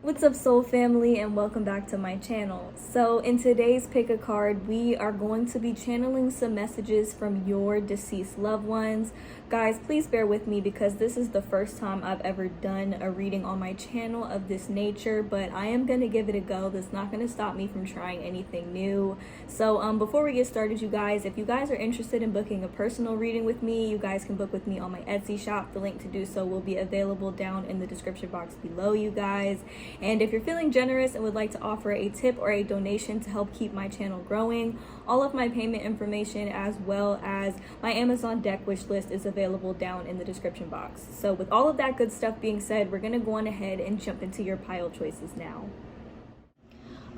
What's up, soul family, and welcome back to my channel. So in today's pick a card, we are going to be channeling some messages from your deceased loved ones. Guys, please bear with me because this is the first time I've ever done a reading on my channel of this nature, but I am going to give it a go. That's not going to stop me from trying anything new. So before we get started, you guys, if you guys are interested in booking a personal reading with me, you guys can book with me on my Etsy shop. The link to do so will be available down in the description box below, you guys. And if you're feeling generous and would like to offer a tip or a donation to help keep my channel growing, all of my payment information as well as my Amazon deck wish list is available down in the description box. So with all of that good stuff being said, we're going to go on ahead and jump into your pile choices now.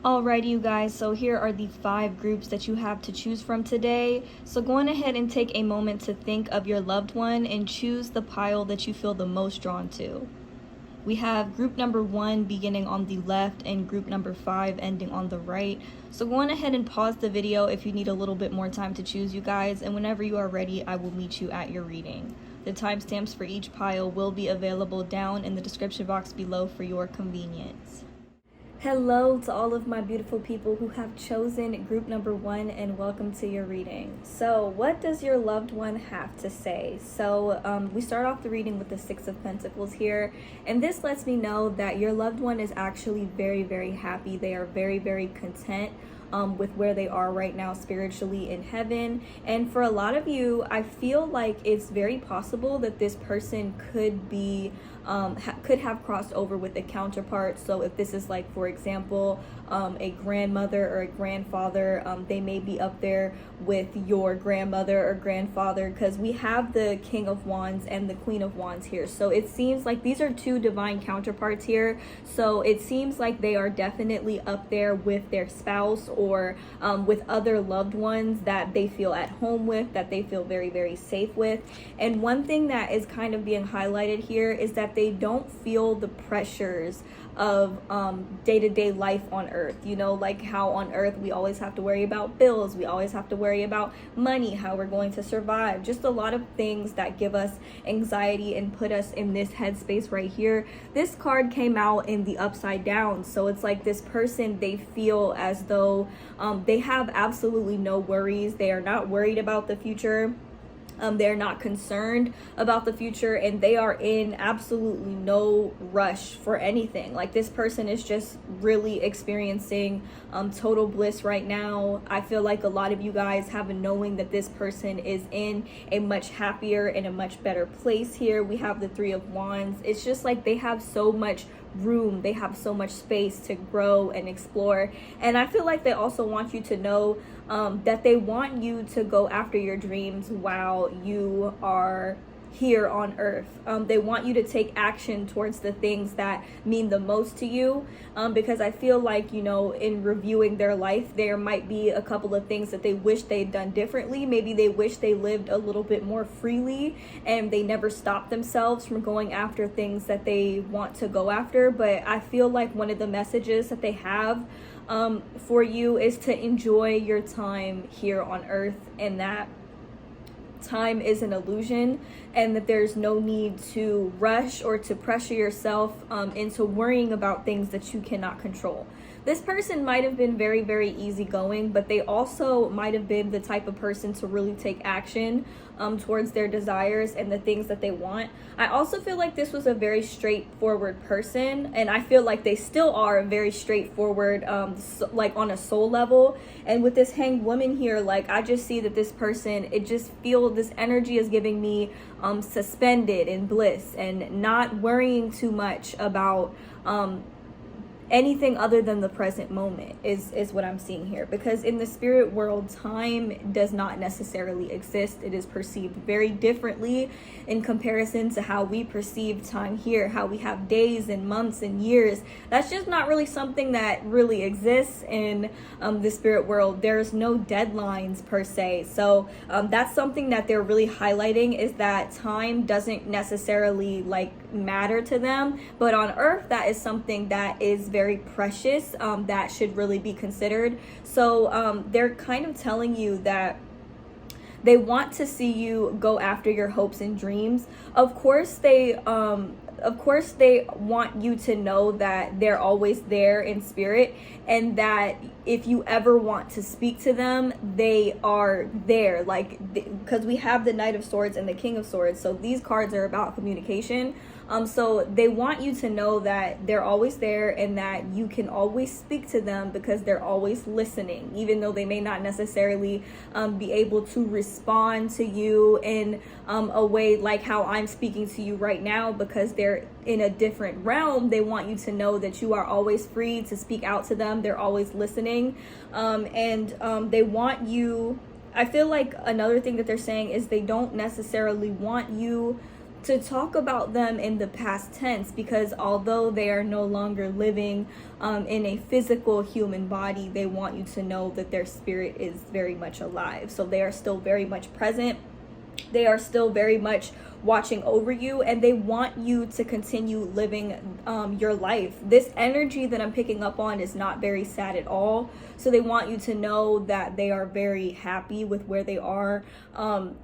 Alrighty, you guys, so here are the 5 groups that you have to choose from today. So go on ahead and take a moment to think of your loved one and choose the pile that you feel the most drawn to. We have group number 1 beginning on the left and group number 5 ending on the right. So go on ahead and pause the video if you need a little bit more time to choose, you guys, and whenever you are ready, I will meet you at your reading. The timestamps for each pile will be available down in the description box below for your convenience. Hello to all of my beautiful people who have chosen group number 1, and welcome to your reading. So what does your loved one have to say? So we start off the reading with the 6 of Pentacles here, and this lets me know that your loved one is actually very, very happy. They are very, very content with where they are right now spiritually in heaven. And for a lot of you, I feel like it's very possible that this person could be could have crossed over with a counterpart. So if this is like, for example, a grandmother or a grandfather, they may be up there with your grandmother or grandfather, because we have the King of Wands and the Queen of Wands here. So it seems like these are 2 divine counterparts here. So it seems like they are definitely up there with their spouse or with other loved ones that they feel at home with, that they feel very, very safe with. And one thing that is kind of being highlighted here is that they don't feel the pressures of day-to-day life on earth. You know, like how on earth we always have to worry about bills, we always have to worry about money, how we're going to survive, just a lot of things that give us anxiety and put us in this headspace right here. This card came out in the upside down, so it's like this person, they feel as though they have absolutely no worries. They are not worried about the future. They're not concerned about the future, and they are in absolutely no rush for anything. Like, this person is just really experiencing total bliss right now. I feel like a lot of you guys have a knowing that this person is in a much happier and a much better place here. We have the 3 of Wands. It's just like they have so much room, they have so much space to grow and explore. And I feel like they also want you to know that they want you to go after your dreams while you are here on earth. They want you to take action towards the things that mean the most to you, because I feel like, you know, in reviewing their life, there might be a couple of things that they wish they'd done differently. Maybe they wish they lived a little bit more freely and they never stopped themselves from going after things that they want to go after. But I feel like one of the messages that they have for you is to enjoy your time here on earth, and that time is an illusion, and that there's no need to rush or to pressure yourself into worrying about things that you cannot control. This person might have been very, very easygoing, but they also might have been the type of person to really take action towards their desires and the things that they want. I also feel like this was a very straightforward person, and I feel like they still are very straightforward, like on a soul level. And with this Hanged Woman here, like, I just see that this person, it just feels, this energy is giving me suspended in bliss and not worrying too much about anything other than the present moment is what I'm seeing here. Because in the spirit world, time does not necessarily exist. It is perceived very differently in comparison to how we perceive time here, how we have days and months and years. That's just not really something that really exists in the spirit world. There's no deadlines per se. So that's something that they're really highlighting, is that time doesn't necessarily like matter to them, but on earth that is something that is very precious, that should really be considered. So they're kind of telling you that they want to see you go after your hopes and dreams. Of course, they of course they want you to know that they're always there in spirit, and that if you ever want to speak to them, they are there. Like, because we have the Knight of Swords and the King of Swords, so these cards are about communication. So they want you to know that they're always there and that you can always speak to them, because they're always listening, even though they may not necessarily be able to respond to you in a way like how I'm speaking to you right now, because they're in a different realm. They want you to know that you are always free to speak out to them. They're always listening. They want you, I feel like another thing that they're saying is they don't necessarily want you to talk about them in the past tense, because although they are no longer living in a physical human body, they want you to know that their spirit is very much alive. So they are still very much present. They are still very much watching over you, and they want you to continue living your life. This energy that I'm picking up on is not very sad at all. So they want you to know that they are very happy with where they are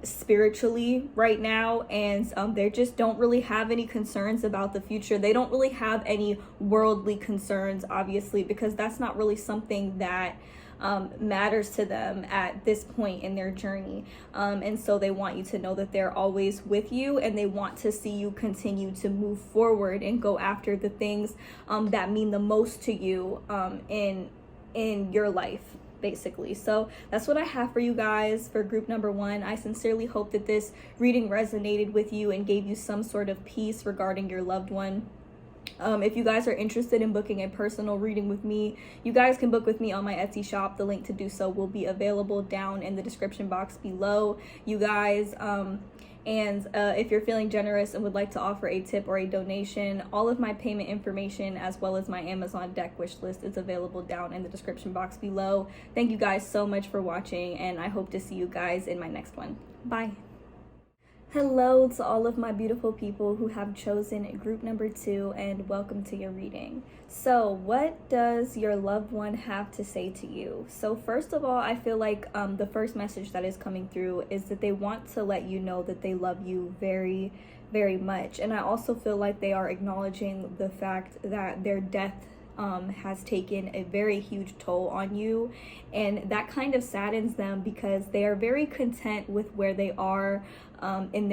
spiritually right now, and they just don't really have any concerns about the future. They don't really have any worldly concerns, obviously, because that's not really something that matters to them at this point in their journey. And so they want you to know that they're always with you, and they want to see you continue to move forward and go after the things that mean the most to you in your life, basically. So that's what I have for you guys for group number 1. I sincerely hope that this reading resonated with you and gave you some sort of peace regarding your loved one. If you guys are interested in booking a personal reading with me, you guys can book with me on my Etsy shop. The link to do so will be available down in the description box below, you guys. If you're feeling generous and would like to offer a tip or a donation, all of my payment information as well as my Amazon deck wish list is available down in the description box below. Thank you guys so much for watching, and I hope to see you guys in my next one. Bye. Hello to all of my beautiful people who have chosen group number 2, and welcome to your reading. So what does your loved one have to say to you? So first of all, I feel like the first message that is coming through is that they want to let you know that they love you very, very much. And I also feel like they are acknowledging the fact that their death has taken a very huge toll on you, and that kind of saddens them, because they are very content with where they are in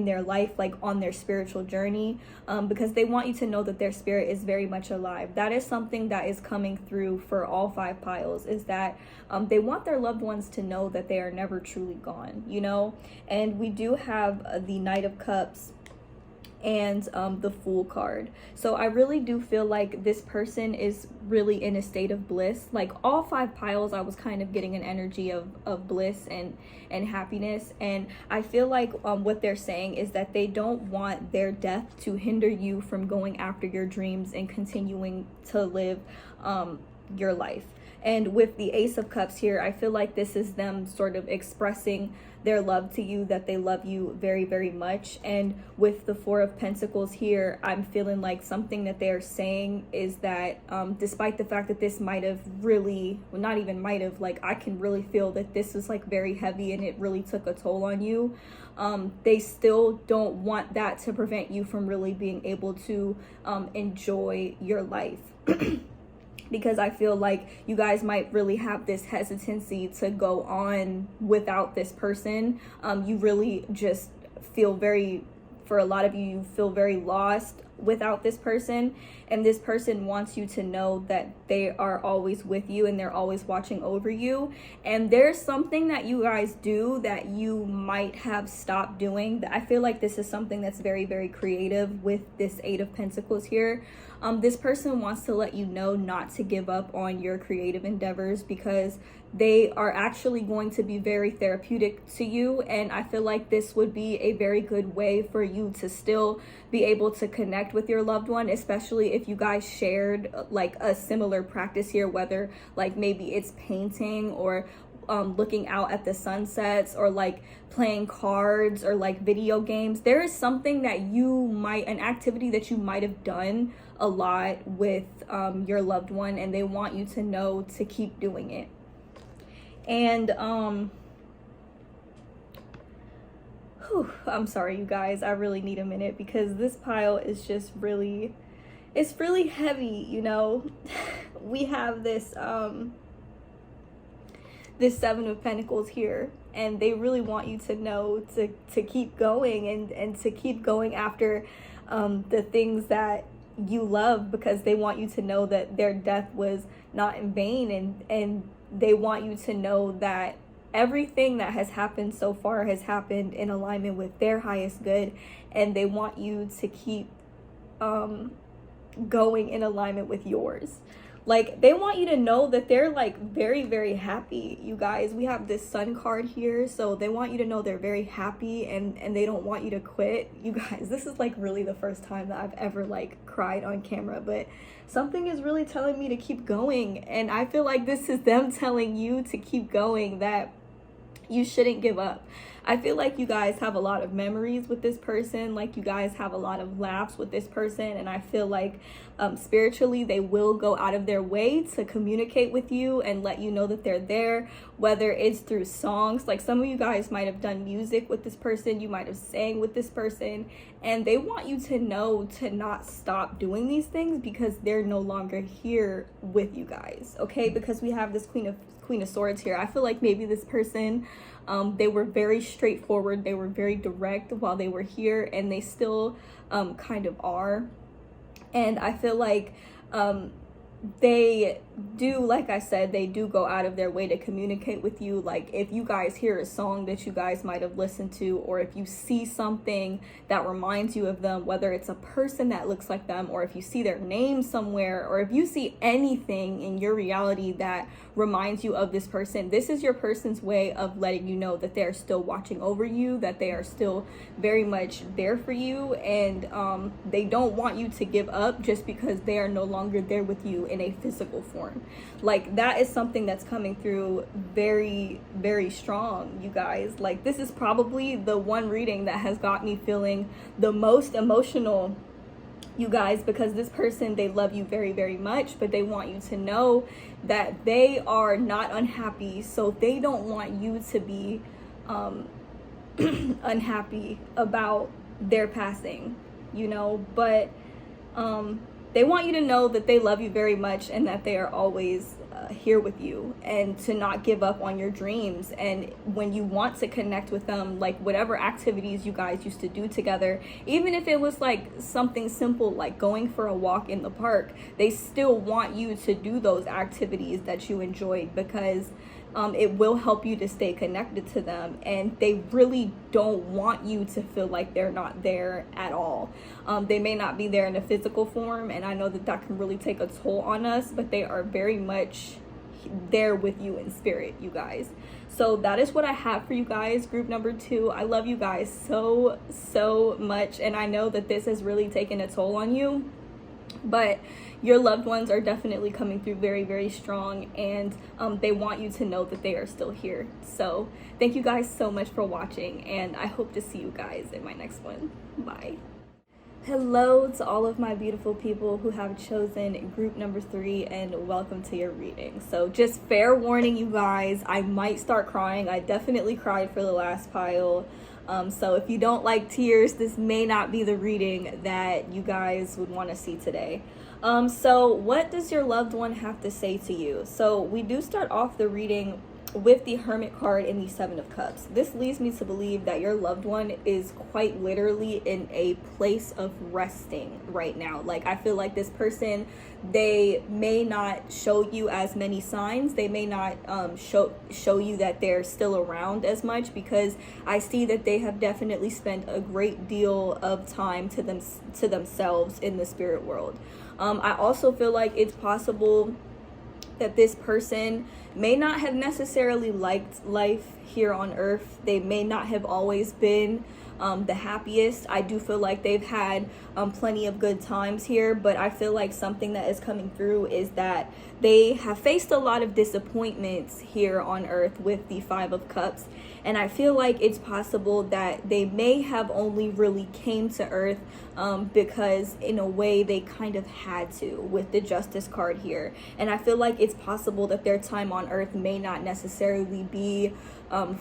their life, like on their spiritual journey, because they want you to know that their spirit is very much alive. That is something that is coming through for all 5 piles, is that they want their loved ones to know that they are never truly gone, you know. And we do have the Knight of Cups and the Fool card. So I really do feel like this person is really in a state of bliss. Like all 5 piles, I was kind of getting an energy of bliss and happiness. And I feel like what they're saying is that they don't want their death to hinder you from going after your dreams and continuing to live your life. And with the Ace of Cups here, I feel like this is them sort of expressing their love to you, that they love you very, very much. And with the Four of Pentacles here, I'm feeling like something that they're saying is that despite the fact that this might have really, well, not even might have, like I can really feel that this is like very heavy and it really took a toll on you, they still don't want that to prevent you from really being able to enjoy your life. Because I feel like you guys might really have this hesitancy to go on without this person. You really just feel very, for a lot of you, you feel very lost without this person. And this person wants you to know that they are always with you and they're always watching over you. And there's something that you guys do that you might have stopped doing. I feel like this is something that's very, very creative with this Eight of Pentacles here. This person wants to let you know not to give up on your creative endeavors, because they are actually going to be very therapeutic to you. And I feel like this would be a very good way for you to still be able to connect with your loved one, especially if you guys shared like a similar practice here, whether like maybe it's painting or looking out at the sunsets, or like playing cards, or like video games. There is something that you might, an activity that you might have done a lot with your loved one, and they want you to know to keep doing it. And Whew, I'm sorry, you guys. I really need a minute because this pile is just really, it's really heavy, you know. We have this this Seven of Pentacles here, and they really want you to know to keep going and to keep going after the things that you love, because they want you to know that their death was not in vain, and they want you to know that everything that has happened so far has happened in alignment with their highest good, and they want you to keep going in alignment with yours. Like, they want you to know that they're like very, very happy, you guys. We have this Sun card here, so they want you to know they're very happy, and they don't want you to quit. You guys, this is like really the first time that I've ever like cried on camera, but something is really telling me to keep going, and I feel like this is them telling you to keep going, that you shouldn't give up. I feel like you guys have a lot of memories with this person, like you guys have a lot of laughs with this person, and I feel like spiritually they will go out of their way to communicate with you and let you know that they're there, whether it's through songs. Like, some of you guys might have done music with this person, you might have sang with this person, and they want you to know to not stop doing these things because they're no longer here with you guys, okay? Because we have this Queen of Swords here. I feel like maybe this person, they were very straightforward, they were very direct while they were here, and they still kind of are. And I feel like they do, like I said, they do go out of their way to communicate with you. Like, if you guys hear a song that you guys might have listened to, or if you see something that reminds you of them, whether it's a person that looks like them, or if you see their name somewhere, or if you see anything in your reality that reminds you of this person, this is your person's way of letting you know that they're still watching over you, that they are still very much there for you, and they don't want you to give up just because they are no longer there with you in a physical form. Like, that is something that's coming through very, very strong, you guys. Like, this is probably the one reading that has got me feeling the most emotional, you guys, because this person, they love you very, very much, but they want you to know that they are not unhappy, so they don't want you to be unhappy about their passing, you know. But they want you to know that they love you very much, and that they are always here with you, and to not give up on your dreams. And when you want to connect with them, like whatever activities you guys used to do together, even if it was like something simple like going for a walk in the park, they still want you to do those activities that you enjoyed, because it will help you to stay connected to them, and they really don't want you to feel like they're not there at all. They may not be there in a physical form, and I know that that can really take a toll on us, but they are very much there with you in spirit, you guys. So that is what I have for you guys, group number 2. I love you guys so much, and I know that this has really taken a toll on you, but your loved ones are definitely coming through very, very strong, and they want you to know that they are still here. So thank you guys so much for watching, and I hope to see you guys in my next one. Bye. Hello to all of my beautiful people who have chosen group number 3, and welcome to your reading. So just fair warning, you guys, I might start crying. I definitely cried for the last pile. So if you don't like tears, this may not be the reading that you guys would want to see today. So what does your loved one have to say to you? So we do start off the reading with the Hermit card and the Seven of Cups. This leads me to believe that your loved one is quite literally in a place of resting right now. Like, I feel like this person, they may not show you as many signs. They may not show you that they're still around as much, because I see that they have definitely spent a great deal of time to themselves in the spirit world. I also feel like it's possible that this person may not have necessarily liked life here on earth. They may not have always been the happiest. I do feel like they've had plenty of good times here, but I feel like something that is coming through is that they have faced a lot of disappointments here on earth with the Five of Cups. And I feel like it's possible that they may have only really came to earth because in a way they kind of had to with the Justice card here. And I feel like it's possible that their time on earth may not necessarily be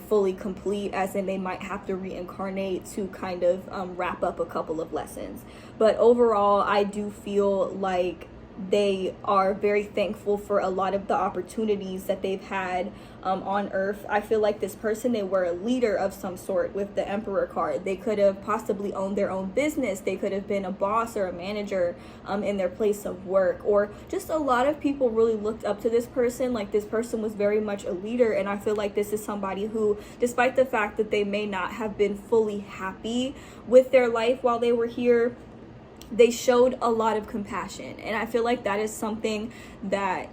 fully complete, as in they might have to reincarnate to kind of wrap up a couple of lessons. But overall, I do feel like they are very thankful for a lot of the opportunities that they've had on earth. I feel like this person, they were a leader of some sort with the Emperor card. They could have possibly owned their own business. They could have been a boss or a manager in their place of work, or just a lot of people really looked up to this person. Like, this person was very much a leader, and I feel like this is somebody who, despite the fact that they may not have been fully happy with their life while they were here, they showed a lot of compassion. And I feel like that is something that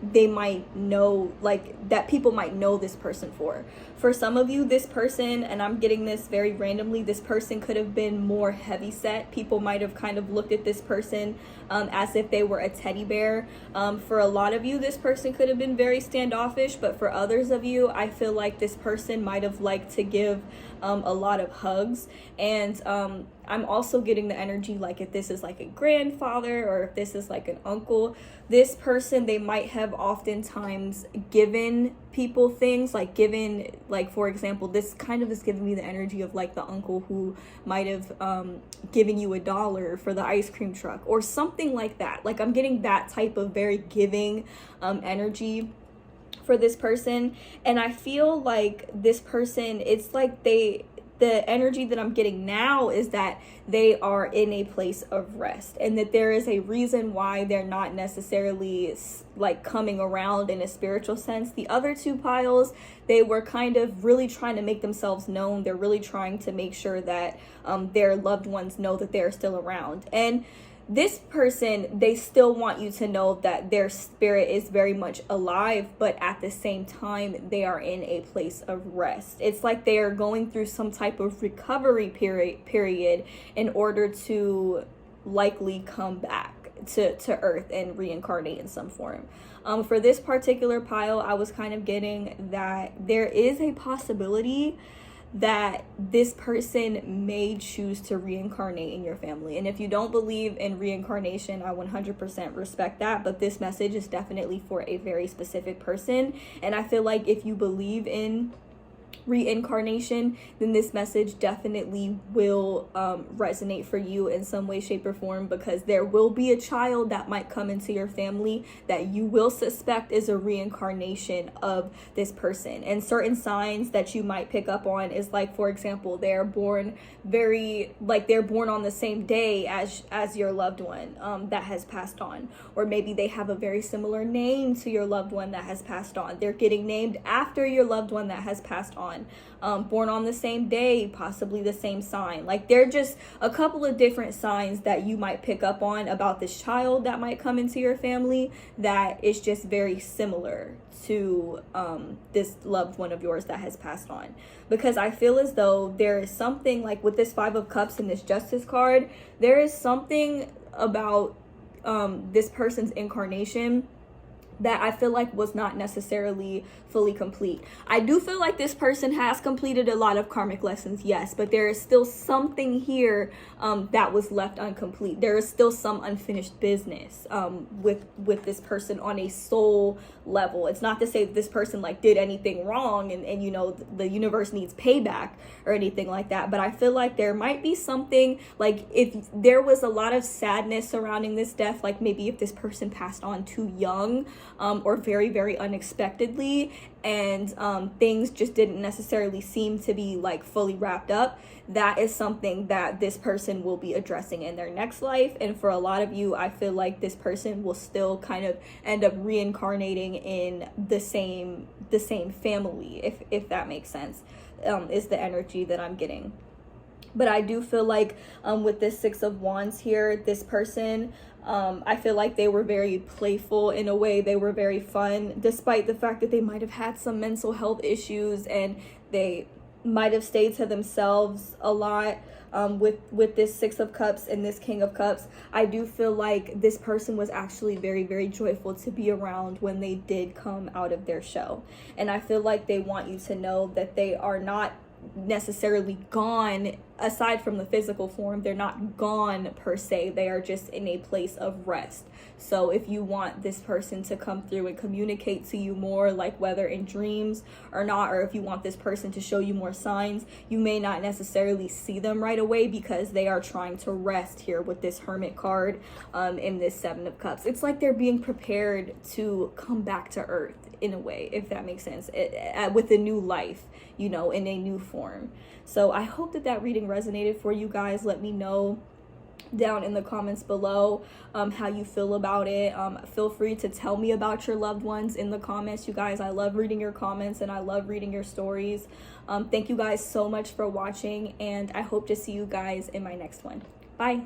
they might know, like, that people might know this person for. For some of you, this person, and I'm getting this very randomly, this person could have been more heavy set. People might have kind of looked at this person as if they were a teddy bear. For a lot of you, this person could have been very standoffish, but for others of you, I feel like this person might have liked to give a lot of hugs. And I'm also getting the energy, like, if this is like a grandfather or if this is like an uncle, this person, they might have oftentimes given people things, like given, like, for example, this kind of is giving me the energy of like the uncle who might have given you $1 for the ice cream truck or something like that. Like, I'm getting that type of very giving energy for this person. And I feel like this person, it's like the energy that I'm getting now is that they are in a place of rest, and that there is a reason why they're not necessarily like coming around in a spiritual sense. The other two piles, they were kind of really trying to make themselves known. They're really trying to make sure that their loved ones know that they're still around. And this person, they still want you to know that their spirit is very much alive, but at the same time, they are in a place of rest. It's like they are going through some type of recovery period in order to likely come back to earth and reincarnate in some form. For this particular pile, I was kind of getting that there is a possibility that this person may choose to reincarnate in your family. And if you don't believe in reincarnation, I 100% respect that, but this message is definitely for a very specific person. And I feel like if you believe in reincarnation, then this message definitely will resonate for you in some way, shape, or form, because there will be a child that might come into your family that you will suspect is a reincarnation of this person. And certain signs that you might pick up on is, like, for example, they're born they're born on the same day as your loved one that has passed on, or maybe they have a very similar name to your loved one that has passed on. They're getting named after your loved one that has passed on. Born on the same day, possibly the same sign. Like, they're just a couple of different signs that you might pick up on about this child that might come into your family that is just very similar to this loved one of yours that has passed on. Because I feel as though there is something, like with this Five of Cups and this Justice card, there is something about this person's incarnation that I feel like was not necessarily fully complete. I do feel like this person has completed a lot of karmic lessons, yes, but there is still something here that was left incomplete. There is still some unfinished business with this person on a soul level. It's not to say that this person like did anything wrong and you know the universe needs payback or anything like that, but I feel like there might be something, like if there was a lot of sadness surrounding this death, like maybe if this person passed on too young or very, very unexpectedly, and things just didn't necessarily seem to be like fully wrapped up, that is something that this person will be addressing in their next life. And for a lot of you, I feel like this person will still kind of end up reincarnating in the same family, if that makes sense, is the energy that I'm getting. But I do feel like with this Six of Wands here, this person, I feel like they were very playful in a way. They were very fun, despite the fact that they might have had some mental health issues and they might have stayed to themselves a lot. With this Six of Cups and this King of Cups, I do feel like this person was actually very, very joyful to be around when they did come out of their shell. And I feel like they want you to know that they are not necessarily gone. Aside from the physical form, they're not gone per se. They are just in a place of rest. So if you want this person to come through and communicate to you more, like whether in dreams or not, or if you want this person to show you more signs, you may not necessarily see them right away because they are trying to rest here with this Hermit card in this Seven of Cups. It's like they're being prepared to come back to earth in a way, if that makes sense, with a new life, you know, in a new form. So I hope that reading resonated for you guys. Let me know down in the comments below how you feel about it. Feel free to tell me about your loved ones in the comments, you guys. I love reading your comments and I love reading your stories. Thank you guys so much for watching, and I hope to see you guys in my next one. Bye.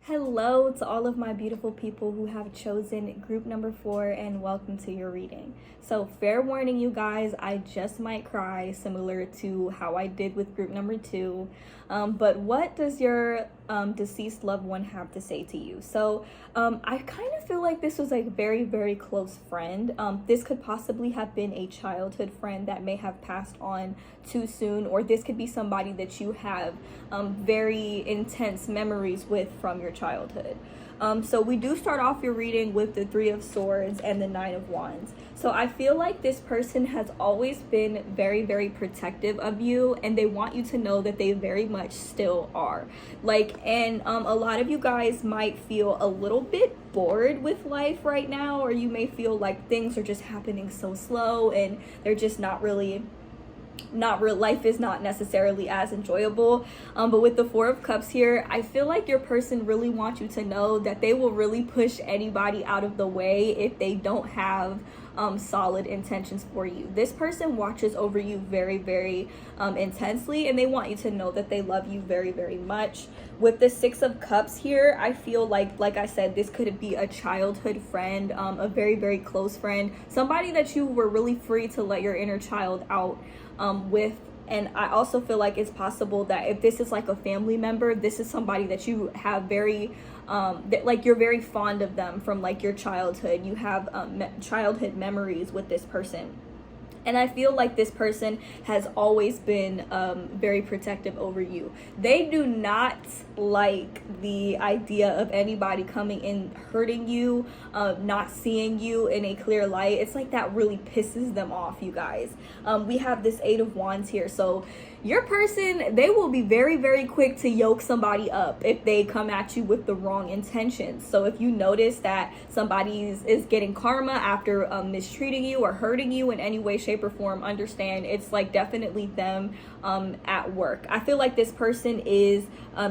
Hello to all of my beautiful people who have chosen group number 4, and welcome to your reading. So fair warning, you guys, I just might cry, similar to how I did with group number 2. But what does your deceased loved one have to say to you? So I kind of feel like this was a very, very close friend. This could possibly have been a childhood friend that may have passed on too soon, or this could be somebody that you have very intense memories with from your childhood. So we do start off your reading with the Three of Swords and the Nine of Wands. So I feel like this person has always been very, very protective of you, and they want you to know that they very much still are. And a lot of you guys might feel a little bit bored with life right now, or you may feel like things are just happening so slow and they're just life is not necessarily as enjoyable. But with the Four of Cups here, I feel like your person really wants you to know that they will really push anybody out of the way if they don't have solid intentions for you. This person watches over you very, very intensely, and they want you to know that they love you very, very much. With the Six of Cups here, I feel like I said, this could be a childhood friend, a very, very close friend, somebody that you were really free to let your inner child out with. And I also feel like it's possible that if this is like a family member, this is somebody that you have very that you're very fond of them from like your childhood. You have childhood memories with this person. And I feel like this person has always been very protective over you. They do not like the idea of anybody coming in hurting you, not seeing you in a clear light. It's like that really pisses them off, you guys. We have this Eight of Wands here. So your person, they will be very, very quick to yoke somebody up if they come at you with the wrong intentions. So if you notice that somebody is getting karma after mistreating you or hurting you in any way, shape, or form, understand it's like definitely them at work. I feel like this person is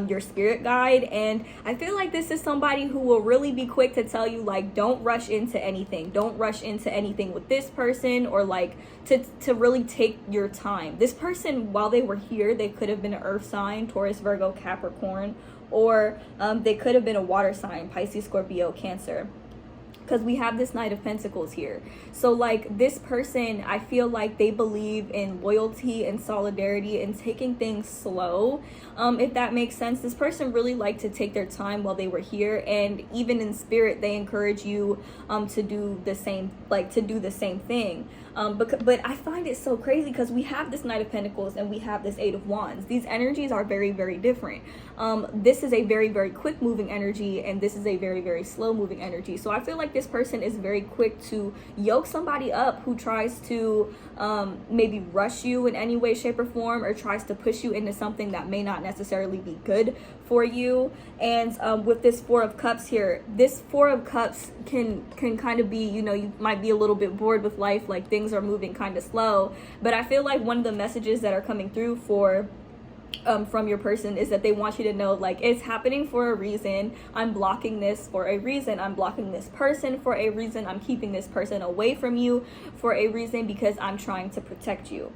your spirit guide, and I feel like this is somebody who will really be quick to tell you, like, don't rush into anything. Don't rush into anything with this person, or like to really take your time. This person, while they were here, they could have been an earth sign, Taurus, Virgo, Capricorn, or they could have been a water sign, Pisces, Scorpio, Cancer, because we have this Knight of Pentacles here. So like this person, I feel like they believe in loyalty and solidarity and taking things slow, if that makes sense. This person really liked to take their time while they were here, and even in spirit they encourage you to do the same, thing. But I find it so crazy because we have this Knight of Pentacles and we have this Eight of Wands. These energies are very, very different. This is a very, very quick moving energy, and this is a very, very slow moving energy. So I feel like this person is very quick to yoke somebody up who tries to maybe rush you in any way, shape, or form, or tries to push you into something that may not necessarily be good for you. And with this Four of Cups here, this Four of Cups can kind of be, you might be a little bit bored with life, like things are moving kind of slow. But I feel like one of the messages that are coming through for from your person is that they want you to know, like, it's happening for a reason. I'm blocking this for a reason. I'm blocking this person for a reason. I'm keeping this person away from you for a reason, because I'm trying to protect you.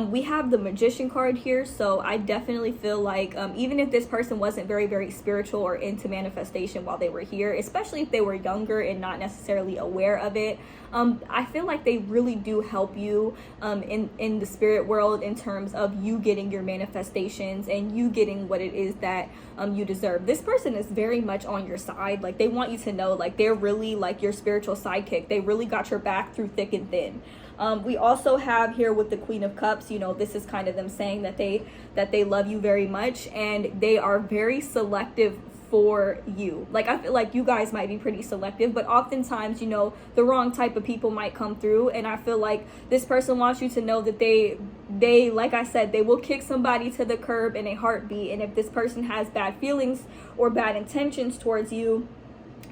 We have the Magician card here, so I definitely feel like even if this person wasn't very spiritual or into manifestation while they were here, especially if they were younger and not necessarily aware of it, I feel like they really do help you in the spirit world in terms of you getting your manifestations and you getting what it is that you deserve. This person is very much on your side. Like, they want you to know, like, they're really like your spiritual sidekick. They really got your back through thick and thin. We also have here with the Queen of Cups, you know, this is kind of them saying that they love you very much, and they are very selective for you. Like, I feel like you guys might be pretty selective, but oftentimes, you know, the wrong type of people might come through, and I feel like this person wants you to know that they like I said, they will kick somebody to the curb in a heartbeat. And if this person has bad feelings or bad intentions towards you,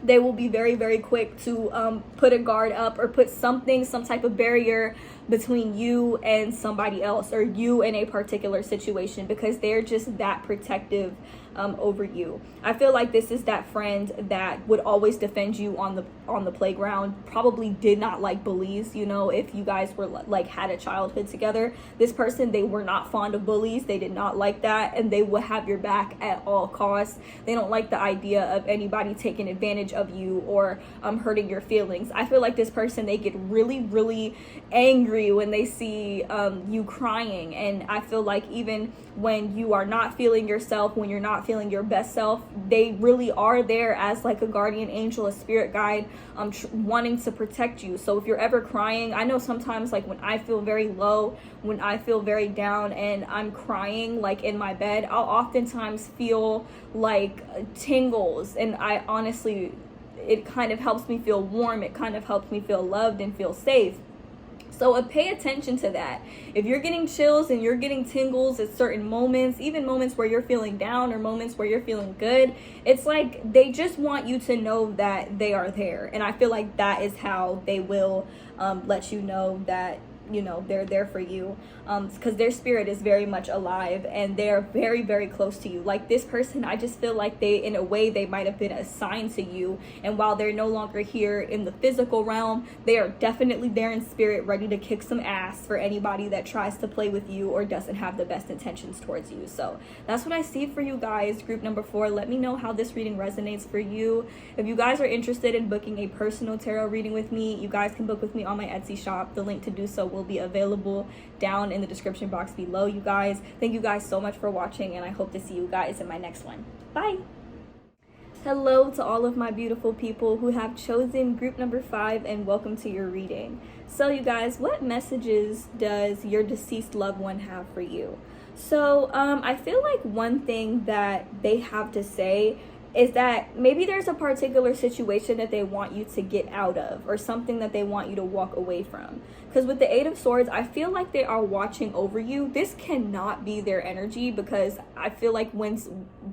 they will be very quick to put a guard up or put some type of barrier between you and somebody else, or you in a particular situation, because they're just that protective over you. I feel like this is that friend that would always defend you on the playground. Probably did not like bullies. You know, if you guys were like had a childhood together, this person, they were not fond of bullies. They did not like that, and they will have your back at all costs. They don't like the idea of anybody taking advantage of you or hurting your feelings. I feel like this person, they get really angry when they see you crying, and I feel like even when you are not feeling yourself, when you're not feeling your best self, they really are there as like a guardian angel, a spirit guide, wanting to protect you. So if you're ever crying, I know sometimes, like, when I feel very low, when I feel very down and I'm crying like in my bed, I'll oftentimes feel like tingles, and I honestly, it kind of helps me feel warm. It kind of helps me feel loved and feel safe. So pay attention to that. If you're getting chills and you're getting tingles at certain moments, even moments where you're feeling down or moments where you're feeling good, it's like they just want you to know that they are there. And I feel like that is how they will let you know that, you know, they're there for you, because their spirit is very much alive and they're very close to you. Like, this person, I just feel like they, in a way, they might have been assigned to you, and while they're no longer here in the physical realm, they are definitely there in spirit, ready to kick some ass for anybody that tries to play with you or doesn't have the best intentions towards you. So that's what I see for you guys, group number 4. Let me know how this reading resonates for you. If you guys are interested in booking a personal tarot reading with me, you guys can book with me on my Etsy shop. The link to do so will be available down in the description box below, you guys. Thank you guys so much for watching, and I hope to see you guys in my next one. Bye. Hello to all of my beautiful people who have chosen group number 5, and welcome to your reading. So you guys, what messages does your deceased loved one have for you? So I feel like one thing that they have to say is that maybe there's a particular situation that they want you to get out of, or something that they want you to walk away from. Because with the 8 of Swords, I feel like they are watching over you. This cannot be their energy, because I feel like when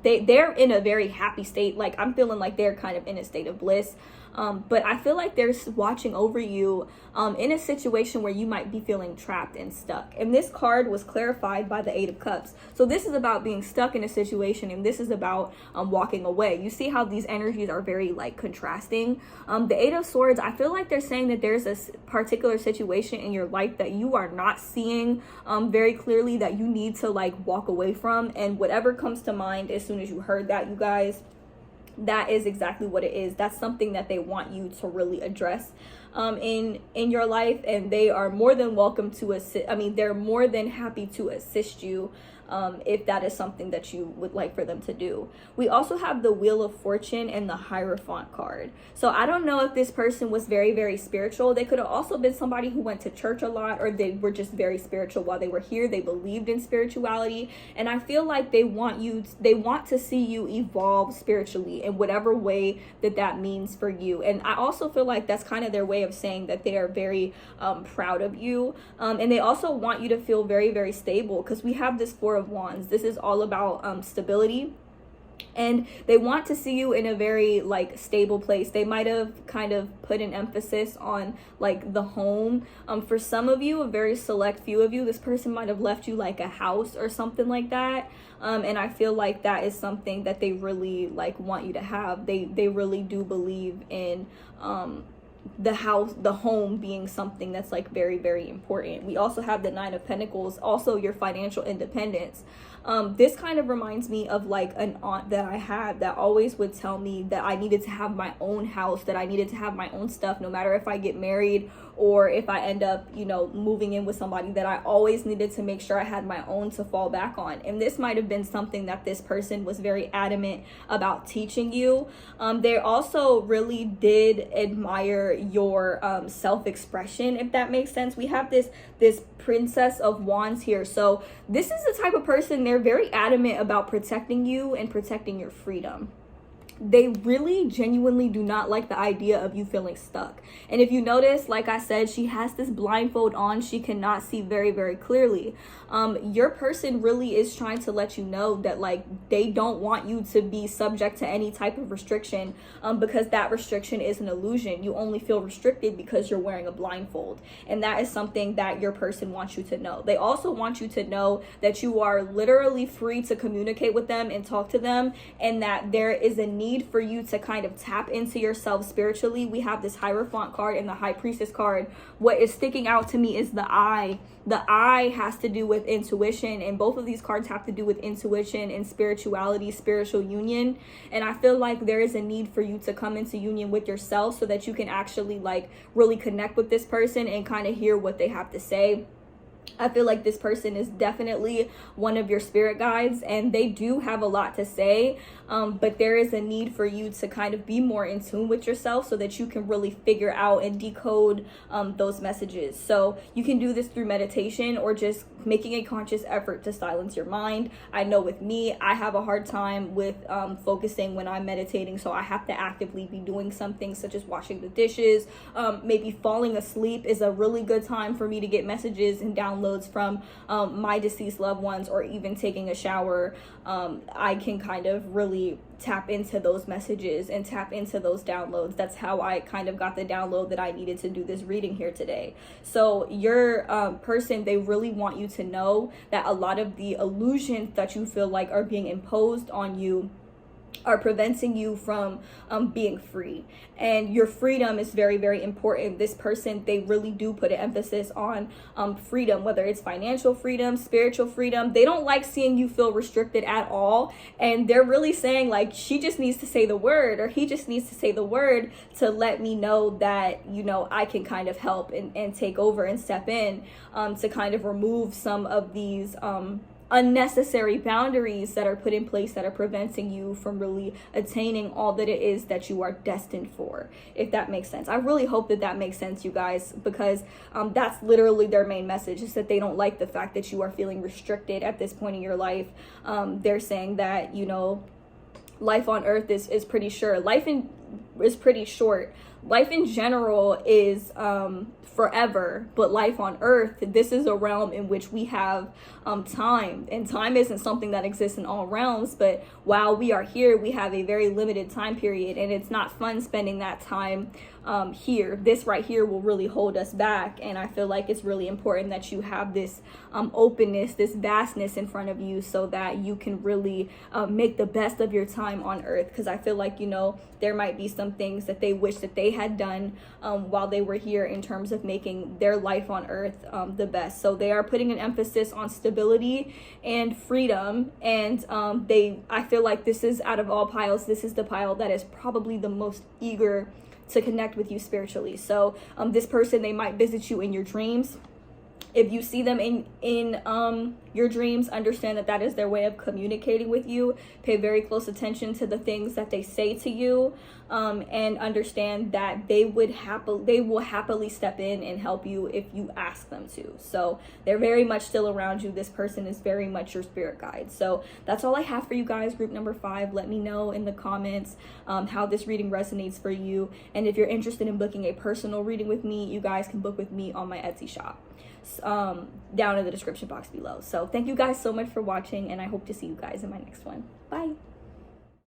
they're in a very happy state, like, I'm feeling like they're kind of in a state of bliss. But I feel like they're watching over you in a situation where you might be feeling trapped and stuck. And this card was clarified by the 8 of Cups. So this is about being stuck in a situation, and this is about walking away. You see how these energies are very, like, contrasting. The 8 of Swords, I feel like they're saying that there's a particular situation in your life that you are not seeing very clearly, that you need to, like, walk away from. And whatever comes to mind as soon as you heard that, you guys, that is exactly what it is. That's something that they want you to really address in your life, and they are more than welcome to assist. I mean, they're more than happy to assist you if that is something that you would like for them to do. We also have the Wheel of Fortune and the Hierophant card. So I don't know if this person was very spiritual. They could have also been somebody who went to church a lot, or they were just very spiritual while they were here. They believed in spirituality, and I feel like they want to see you evolve spiritually in whatever way that means for you. And I also feel like that's kind of their way of saying that they are very proud of you, and they also want you to feel very stable, because we have this 4 of Wands. This is all about stability. and they want to see you in a very like stable place. They might have kind of put an emphasis on like the home. For some of you, a very select few of you, this person might have left you like a house or something like that. And I feel like that is something that they really like want you to have. They really do believe in the house, the home being something that's like very, very important. We also have the Nine of Pentacles, also your financial independence. This kind of reminds me of like an aunt that I had that always would tell me that I needed to have my own house, that I needed to have my own stuff, no matter if I get married or if I end up, you know, moving in with somebody, that I always needed to make sure I had my own to fall back on. And this might have been something that this person was very adamant about teaching you. They also really did admire your self-expression, if that makes sense. We have this Princess of Wands here. So this is the type of person, they're very adamant about protecting you and protecting your freedom. They really genuinely do not like the idea of you feeling stuck. And if you notice, like I said, she has this blindfold on. She cannot see very, very clearly. Your person really is trying to let you know that like they don't want you to be subject to any type of restriction, because that restriction is an illusion. You only feel restricted because you're wearing a blindfold. And that is something that your person wants you to know. They also want you to know that you are literally free to communicate with them and talk to them, and that there is a need for you to kind of tap into yourself spiritually. We have this Hierophant card and the High Priestess card. What is sticking out to me is the eye. The eye has to do with intuition, and both of these cards have to do with intuition and spirituality, spiritual union. And I feel like there is a need for you to come into union with yourself so that you can actually like really connect with this person and kind of hear what they have to say. I feel like this person is definitely one of your spirit guides, and they do have a lot to say, but there is a need for you to kind of be more in tune with yourself so that you can really figure out and decode those messages. So you can do this through meditation or just making a conscious effort to silence your mind. I know with me, I have a hard time with focusing when I'm meditating, so I have to actively be doing something such as washing the dishes. Maybe falling asleep is a really good time for me to get messages and downloads from my deceased loved ones, or even taking a shower. I can kind of really tap into those messages and tap into those downloads. That's how I kind of got the download that I needed to do this reading here today. So your person, they really want you to know that a lot of the illusions that you feel like are being imposed on you are preventing you from being free. And your freedom is very, very important. This person, they really do put an emphasis on freedom, whether it's financial freedom, spiritual freedom. They don't like seeing you feel restricted at all. And they're really saying like, she just needs to say the word, or he just needs to say the word to let me know that, you know, I can kind of help and take over and step in to kind of remove some of these unnecessary boundaries that are put in place that are preventing you from really attaining all that it is that you are destined for, if that makes sense. I really hope that that makes sense, you guys, because that's literally their main message, is that they don't like the fact that you are feeling restricted at this point in your life. They're saying that, you know, life on earth is pretty short. Life is pretty short. Life in general is forever, but life on earth, this is a realm in which we have time, and time isn't something that exists in all realms. But while we are here, we have a very limited time period, and it's not fun spending that time here. This right here will really hold us back, and I feel like it's really important that you have this openness, this vastness in front of you, so that you can really make the best of your time on earth. Because I feel like, you know, there might be some things that they wish that they had done while they were here in terms of making their life on earth the best. So they are putting an emphasis on stability and freedom, and I feel like this is, out of all piles, this is the pile that is probably the most eager to connect with you spiritually. So this person, they might visit you in your dreams. If you see them in your dreams, understand that that is their way of communicating with you. Pay very close attention to the things that they say to you, and understand that they will happily step in and help you if you ask them to. So they're very much still around you. This person is very much your spirit guide. So that's all I have for you guys, group number 5. Let me know in the comments how this reading resonates for you. And if you're interested in booking a personal reading with me, you guys can book with me on my Etsy shop down in the description box below. So thank you guys so much for watching, and I hope to see you guys in my next one. Bye.